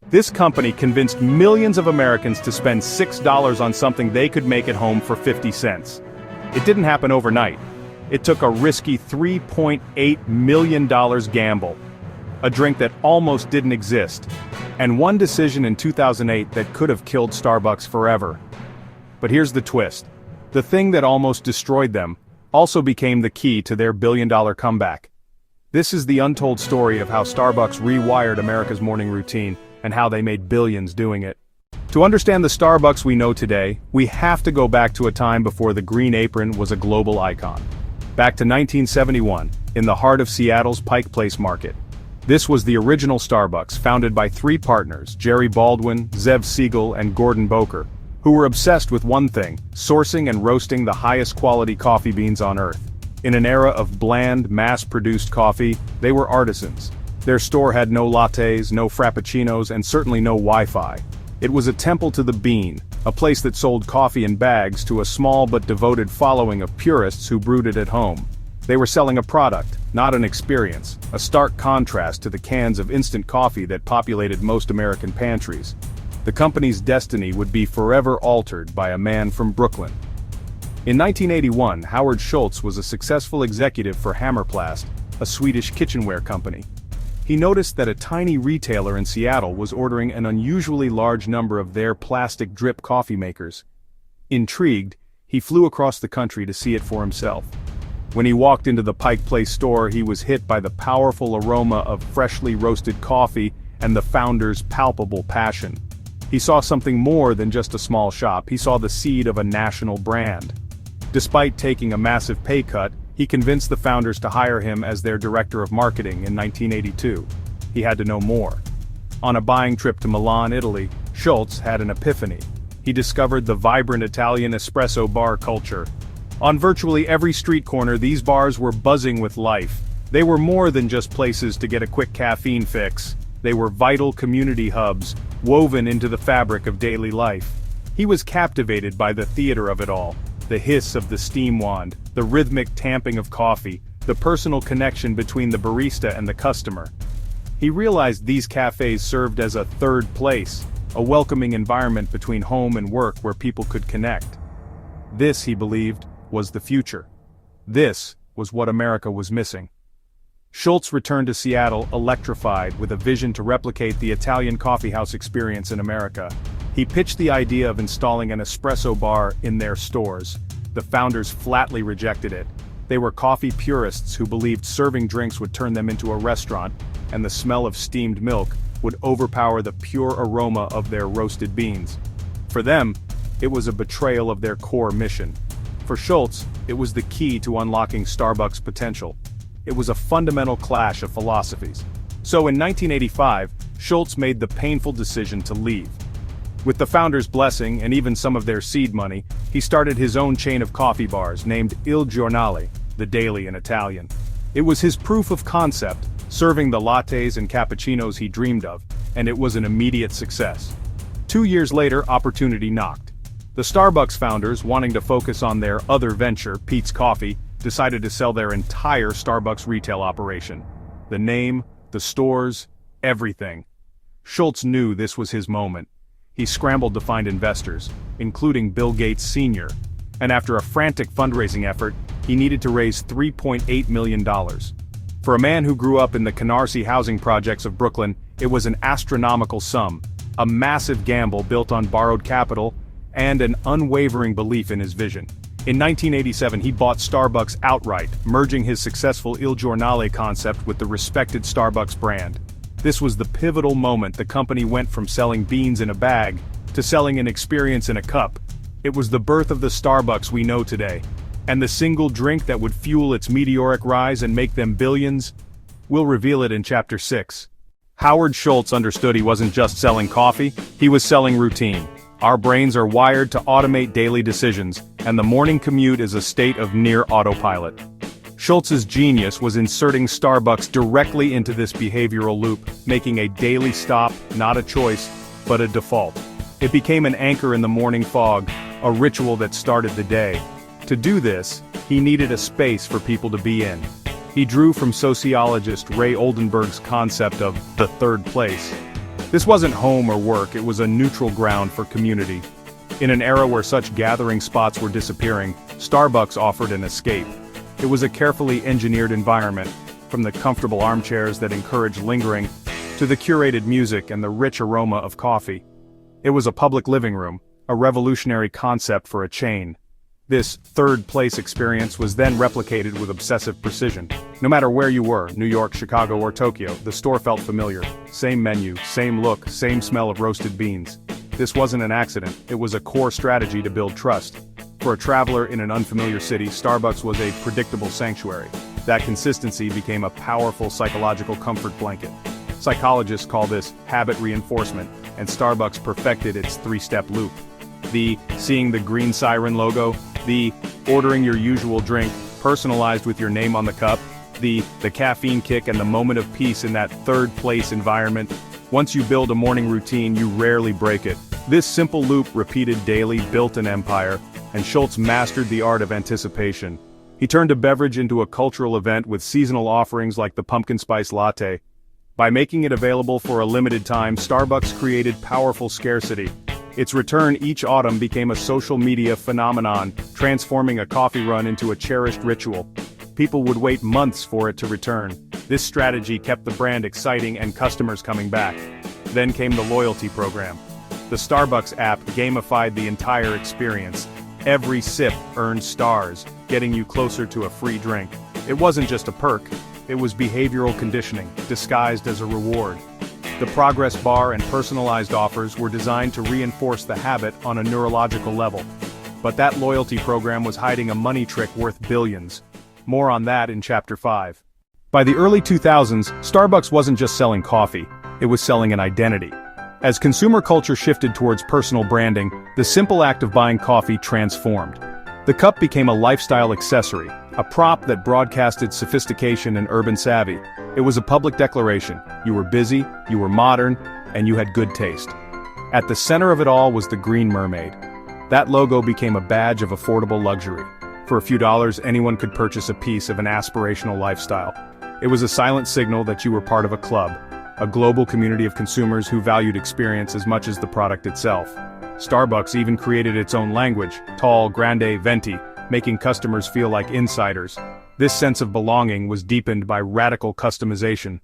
This company convinced millions of Americans to spend $6 on something they could make at home for 50 cents. It didn't happen overnight. It took a risky $3.8 million gamble, a drink that almost didn't exist, and one decision in 2008 that could have killed Starbucks forever. But here's the twist. The thing that almost destroyed them also became the key to their billion-dollar comeback. This is the untold story of how Starbucks rewired America's morning routine and how they made billions doing it. To understand the Starbucks we know today, we have to go back to a time before the green apron was a global icon. Back to 1971, in the heart of Seattle's Pike Place market. This was the original Starbucks, founded by three partners, Jerry Baldwin, Zev Siegel, and Gordon Boker, who were obsessed with one thing: sourcing and roasting the highest quality coffee beans on earth. In an era of bland, mass-produced coffee, they were artisans. Their store had no lattes, no frappuccinos, and certainly no Wi-Fi. It was a temple to the bean, a place that sold coffee in bags to a small but devoted following of purists who brewed it at home. They were selling a product, not an experience, a stark contrast to the cans of instant coffee that populated most American pantries. The company's destiny would be forever altered by a man from Brooklyn. In 1981, Howard Schultz was a successful executive for Hammerplast, a Swedish kitchenware company. He noticed that a tiny retailer in Seattle was ordering an unusually large number of their plastic drip coffee makers. Intrigued, he flew across the country to see it for himself. When he walked into the Pike Place store, he was hit by the powerful aroma of freshly roasted coffee and the founder's palpable passion. He saw something more than just a small shop. He saw the seed of a national brand. Despite taking a massive pay cut, he convinced the founders to hire him as their director of marketing in 1982. He had to know more. On a buying trip to Milan, Italy, Schultz had an epiphany. He discovered the vibrant Italian espresso bar culture. On virtually every street corner, these bars were buzzing with life. They were more than just places to get a quick caffeine fix. They were vital community hubs, woven into the fabric of daily life. He was captivated by the theater of it all. The hiss of the steam wand, the rhythmic tamping of coffee, the personal connection between the barista and the customer. He realized these cafes served as a third place, a welcoming environment between home and work where people could connect. This, he believed, was the future. This was what America was missing. Schultz returned to Seattle electrified with a vision to replicate the Italian coffeehouse experience in America. He pitched the idea of installing an espresso bar in their stores. The founders flatly rejected it. They were coffee purists who believed serving drinks would turn them into a restaurant, and the smell of steamed milk would overpower the pure aroma of their roasted beans. For them, it was a betrayal of their core mission. For Schultz, it was the key to unlocking Starbucks' potential. It was a fundamental clash of philosophies. So in 1985, Schultz made the painful decision to leave. With the founders' blessing and even some of their seed money, he started his own chain of coffee bars named Il Giornale, the daily in Italian. It was his proof of concept, serving the lattes and cappuccinos he dreamed of, and it was an immediate success. 2 years later, opportunity knocked. The Starbucks founders, wanting to focus on their other venture, Peet's Coffee, decided to sell their entire Starbucks retail operation. The name, the stores, everything. Schultz knew this was his moment. He scrambled to find investors, including Bill Gates Sr., and after a frantic fundraising effort, he needed to raise $3.8 million. For a man who grew up in the Canarsie housing projects of Brooklyn, it was an astronomical sum, a massive gamble built on borrowed capital, and an unwavering belief in his vision. In 1987, he bought Starbucks outright, merging his successful Il Giornale concept with the respected Starbucks brand. This was the pivotal moment the company went from selling beans in a bag to selling an experience in a cup. It was the birth of the Starbucks we know today. And the single drink that would fuel its meteoric rise and make them billions? We'll reveal it in Chapter 6. Howard Schultz understood he wasn't just selling coffee, he was selling routine. Our brains are wired to automate daily decisions, and the morning commute is a state of near autopilot. Schultz's genius was inserting Starbucks directly into this behavioral loop, making a daily stop not a choice, but a default. It became an anchor in the morning fog, a ritual that started the day. To do this, he needed a space for people to be in. He drew from sociologist Ray Oldenburg's concept of the third place. This wasn't home or work, it was a neutral ground for community. In an era where such gathering spots were disappearing, Starbucks offered an escape. It was a carefully engineered environment, from the comfortable armchairs that encouraged lingering, to the curated music and the rich aroma of coffee. It was a public living room, a revolutionary concept for a chain. This third-place experience was then replicated with obsessive precision. No matter where you were, New York, Chicago, or Tokyo, the store felt familiar. Same menu, same look, same smell of roasted beans. This wasn't an accident, it was a core strategy to build trust. For a traveler in an unfamiliar city, Starbucks was a predictable sanctuary. That consistency became a powerful psychological comfort blanket. Psychologists call this habit reinforcement, and Starbucks perfected its three-step loop. The seeing the green siren logo, the ordering your usual drink, personalized with your name on the cup, the caffeine kick and the moment of peace in that third-place environment. Once you build a morning routine, you rarely break it. This simple loop, repeated daily, built an empire, and Schultz mastered the art of anticipation. He turned a beverage into a cultural event with seasonal offerings like the Pumpkin Spice Latte. By making it available for a limited time, Starbucks created powerful scarcity. Its return each autumn became a social media phenomenon, transforming a coffee run into a cherished ritual. People would wait months for it to return. This strategy kept the brand exciting and customers coming back. Then came the loyalty program. The Starbucks app gamified the entire experience. Every sip earned stars, getting you closer to a free drink. It wasn't just a perk, it was behavioral conditioning, disguised as a reward. The progress bar and personalized offers were designed to reinforce the habit on a neurological level. But that loyalty program was hiding a money trick worth billions. More on that in Chapter 5. By the early 2000s, Starbucks wasn't just selling coffee, it was selling an identity. As consumer culture shifted towards personal branding, the simple act of buying coffee transformed. The cup became a lifestyle accessory, a prop that broadcasted sophistication and urban savvy. It was a public declaration: you were busy, you were modern, and you had good taste. At the center of it all was the Green Mermaid. That logo became a badge of affordable luxury. For a few dollars, anyone could purchase a piece of an aspirational lifestyle. It was a silent signal that you were part of a club, a global community of consumers who valued experience as much as the product itself. Starbucks even created its own language, tall, grande, venti, making customers feel like insiders. This sense of belonging was deepened by radical customization.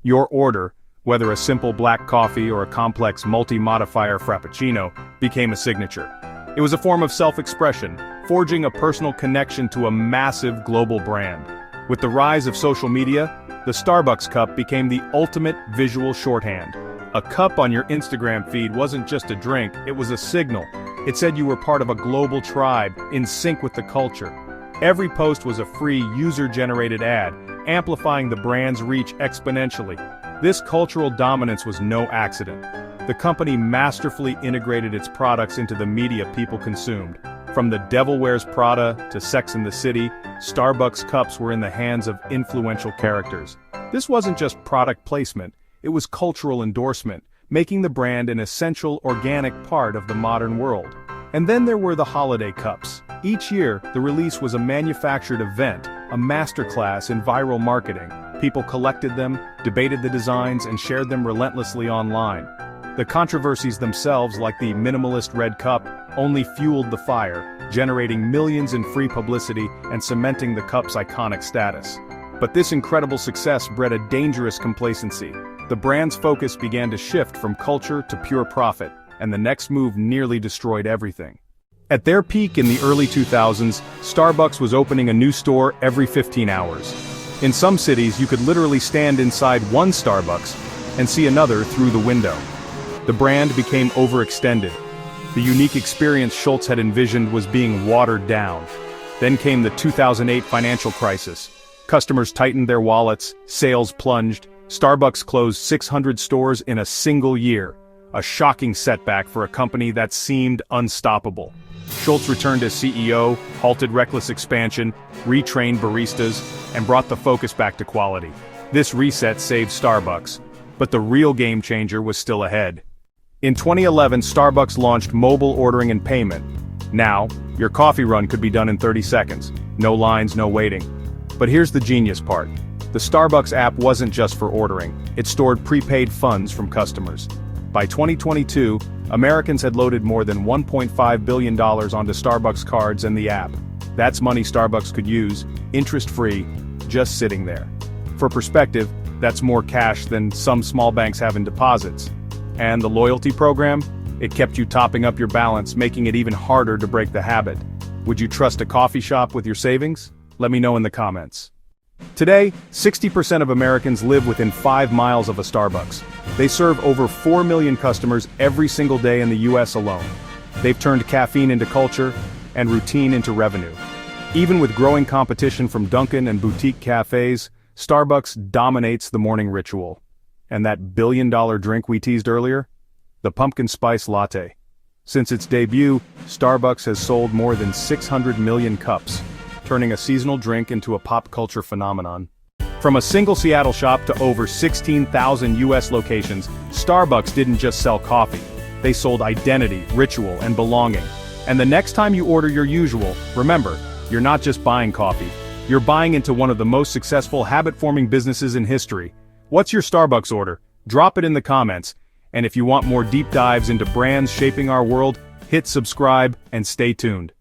Your order, whether a simple black coffee or a complex multi-modifier frappuccino, became a signature. It was a form of self-expression, forging a personal connection to a massive global brand. With the rise of social media, the Starbucks cup became the ultimate visual shorthand. A cup on your Instagram feed wasn't just a drink, it was a signal. It said you were part of a global tribe, in sync with the culture. Every post was a free, user-generated ad, amplifying the brand's reach exponentially. This cultural dominance was no accident. The company masterfully integrated its products into the media people consumed. From The Devil Wears Prada to Sex and the City, Starbucks cups were in the hands of influential characters. This wasn't just product placement, it was cultural endorsement, making the brand an essential, organic part of the modern world. And then there were the holiday cups. Each year, the release was a manufactured event, a masterclass in viral marketing. People collected them, debated the designs, and shared them relentlessly online. The controversies themselves, like the minimalist red cup, only fueled the fire, generating millions in free publicity and cementing the cup's iconic status. But this incredible success bred a dangerous complacency. The brand's focus began to shift from culture to pure profit, and the next move nearly destroyed everything. At their peak in the early 2000s, Starbucks was opening a new store every 15 hours. In some cities, you could literally stand inside one Starbucks and see another through the window. The brand became overextended. The unique experience Schultz had envisioned was being watered down. Then came the 2008 financial crisis. Customers tightened their wallets, sales plunged. Starbucks closed 600 stores in a single year, a shocking setback for a company that seemed unstoppable. Schultz returned as CEO, halted reckless expansion, retrained baristas, and brought the focus back to quality. This reset saved Starbucks, but the real game changer was still ahead. In 2011, Starbucks launched mobile ordering and payment. Now, your coffee run could be done in 30 seconds. No lines, no waiting. But here's the genius part. The Starbucks app wasn't just for ordering, it stored prepaid funds from customers. By 2022, Americans had loaded more than $1.5 billion onto Starbucks cards and the app. That's money Starbucks could use, interest-free, just sitting there. For perspective, that's more cash than some small banks have in deposits. And the loyalty program? It kept you topping up your balance, making it even harder to break the habit. Would you trust a coffee shop with your savings? Let me know in the comments. Today, 60% of Americans live within 5 miles of a Starbucks. They serve over 4 million customers every single day in the US alone. They've turned caffeine into culture and routine into revenue. Even with growing competition from Dunkin' and boutique cafes, Starbucks dominates the morning ritual. And that billion-dollar drink we teased earlier? The Pumpkin Spice Latte. Since its debut, Starbucks has sold more than 600 million cups, turning a seasonal drink into a pop culture phenomenon. From a single Seattle shop to over 16,000 US locations, Starbucks didn't just sell coffee. They sold identity, ritual, and belonging. And the next time you order your usual, remember, you're not just buying coffee. You're buying into one of the most successful habit-forming businesses in history. What's your Starbucks order? Drop it in the comments. And if you want more deep dives into brands shaping our world, hit subscribe and stay tuned.